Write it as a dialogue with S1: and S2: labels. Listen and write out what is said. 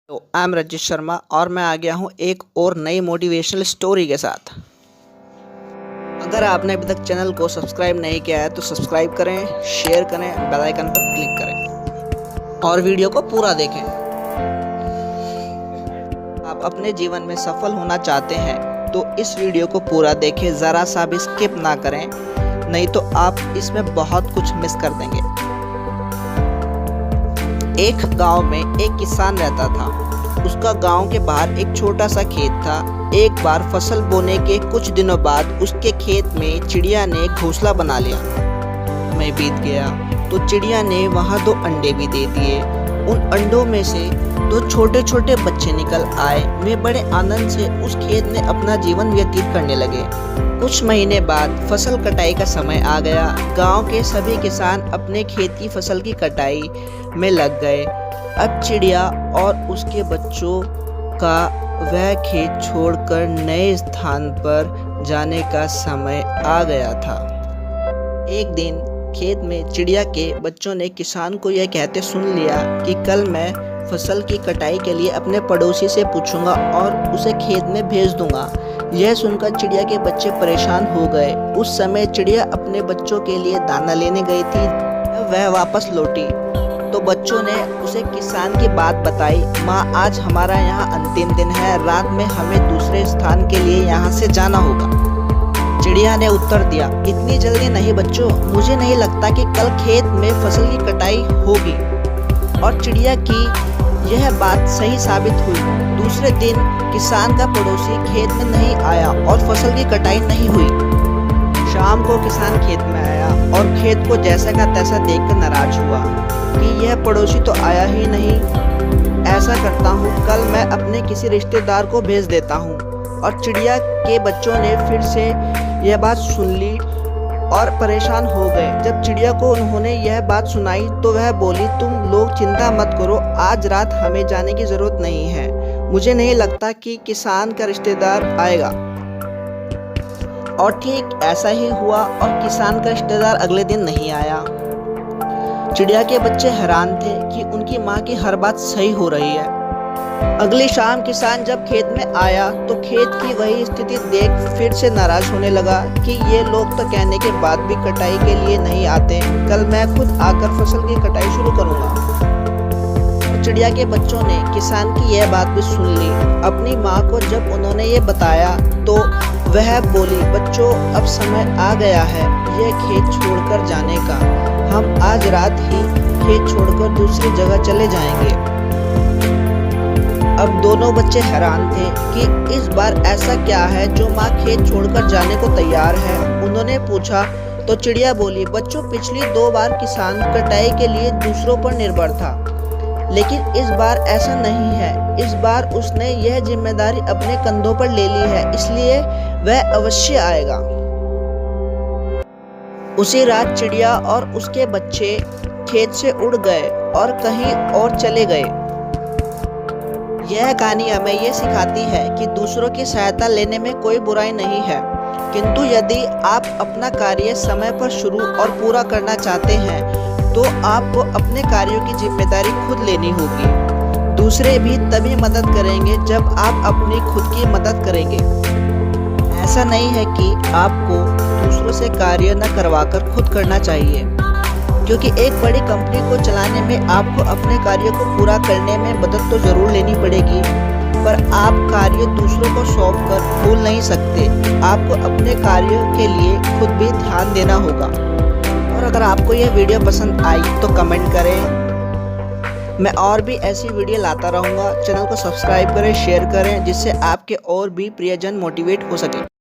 S1: तो I am Rajit Sharma और मैं आ गया हूँ एक और नई मोटिवेशनल स्टोरी के साथ। अगर आपने अभी तक चैनल को सब्सक्राइब नहीं किया है तो सब्सक्राइब करें, शेयर करें, बेल आइकन पर क्लिक करें और वीडियो को पूरा देखें। आप अपने जीवन में सफल होना चाहते हैं तो इस वीडियो को पूरा देखें, ज़रा सा भी स्किप ना करें, नहीं तो आप इसमें बहुत कुछ मिस कर देंगे। एक गांव में एक किसान रहता था। उसका गांव के बाहर एक छोटा सा खेत था। एक बार फसल बोने के कुछ दिनों बाद उसके खेत में चिड़िया ने घोंसला बना लिया। समय बीत गया तो चिड़िया ने वहां 2 अंडे भी दे दिए। उन अंडों में से 2 छोटे छोटे बच्चे निकल आए। वे बड़े आनंद से उस खेत में अपना जीवन व्यतीत करने लगे। कुछ महीने बाद फसल कटाई का समय आ गया। गांव के सभी किसान अपने खेत की फसल की कटाई में लग गए। अब चिड़िया और उसके बच्चों का वह खेत छोड़कर नए स्थान पर जाने का समय आ गया था। एक दिन खेत में चिड़िया के बच्चों ने किसान को यह कहते सुन लिया कि कल मैं फसल की कटाई के लिए अपने पड़ोसी से पूछूंगा और उसे खेत में भेज दूंगा। यह सुनकर चिड़िया के बच्चे परेशान हो गए। उस समय चिड़िया अपने बच्चों के लिए दाना लेने गई थी। वह वापस लौटी तो बच्चों ने उसे किसान की बात बताई। माँ, आज हमारा यहाँ अंतिम दिन है, रात में हमें दूसरे स्थान के लिए यहाँ से जाना होगा। चिड़िया ने उत्तर दिया, इतनी जल्दी नहीं बच्चों, मुझे नहीं लगता कि कल खेत में फसल की कटाई होगी। और चिड़िया की यह बात सही साबित हुई। दूसरे दिन किसान का पड़ोसी खेत में नहीं आया और फसल की कटाई नहीं हुई। शाम को किसान खेत में आया और खेत को जैसा का तैसा देखकर नाराज हुआ कि यह पड़ोसी तो आया ही नहीं। ऐसा करता हूँ, कल मैं अपने किसी रिश्तेदार को भेज देता हूँ। और चिड़िया के बच्चों ने फिर से यह बात सुन ली और परेशान हो गए। जब चिड़िया को उन्होंने यह बात सुनाई तो वह बोली, तुम लोग चिंता मत करो, आज रात हमें जाने की जरूरत नहीं है। मुझे नहीं लगता कि किसान का रिश्तेदार आएगा। और ठीक ऐसा ही हुआ और किसान का रिश्तेदार अगले दिन नहीं आया। चिड़िया के बच्चे हैरान थे कि उनकी माँ की हर बात सही हो रही है। अगली शाम किसान जब खेत में आया तो खेत की वही स्थिति देख फिर से नाराज होने लगा कि ये लोग तो कहने के बाद भी कटाई के लिए नहीं आते। कल मैं खुद आकर फसल की कटाई शुरू करूँगा। चिड़िया के बच्चों ने किसान की यह बात भी सुन ली। अपनी माँ को जब उन्होंने ये बताया तो वह बोली, बच्चों अब समय आ गया है यह खेत छोड़कर जाने का। हम आज रात ही खेत छोड़कर दूसरी जगह चले जाएंगे। अब दोनों बच्चे हैरान थे कि इस बार ऐसा क्या है जो माँ खेत छोड़कर जाने को तैयार है। उन्होंने पूछा तो चिड़िया बोली, बच्चों पिछली 2 बार किसान कटाई के लिए दूसरों पर निर्भर था, लेकिन इस बार ऐसा नहीं है। इस बार उसने यह जिम्मेदारी अपने कंधों पर ले ली है, इसलिए वह अवश्य आएगा। उसी रात चिड़िया और उसके बच्चे खेत से उड़ गए और कहीं और चले गए। यह कहानी हमें यह सिखाती है कि दूसरों की सहायता लेने में कोई बुराई नहीं है, किंतु यदि आप अपना कार्य समय पर शुरू और पूरा करना चाहते हैं तो आपको अपने कार्यों की जिम्मेदारी खुद लेनी होगी। दूसरे भी तभी मदद करेंगे जब आप अपनी खुद की मदद करेंगे। ऐसा नहीं है कि आपको दूसरों से कार्य न करवाकर खुद करना चाहिए, क्योंकि एक बड़ी कंपनी को चलाने में आपको अपने कार्यों को पूरा करने में मदद तो जरूर लेनी पड़ेगी, पर आप कार्य दूसरों को सौंप कर भूल नहीं सकते। आपको अपने कार्यों के लिए खुद भी ध्यान देना होगा। और अगर आपको यह वीडियो पसंद आई तो कमेंट करें। मैं और भी ऐसी वीडियो लाता रहूँगा। चैनल को सब्सक्राइब करें, शेयर करें, जिससे आपके और भी प्रियजन मोटिवेट हो सके।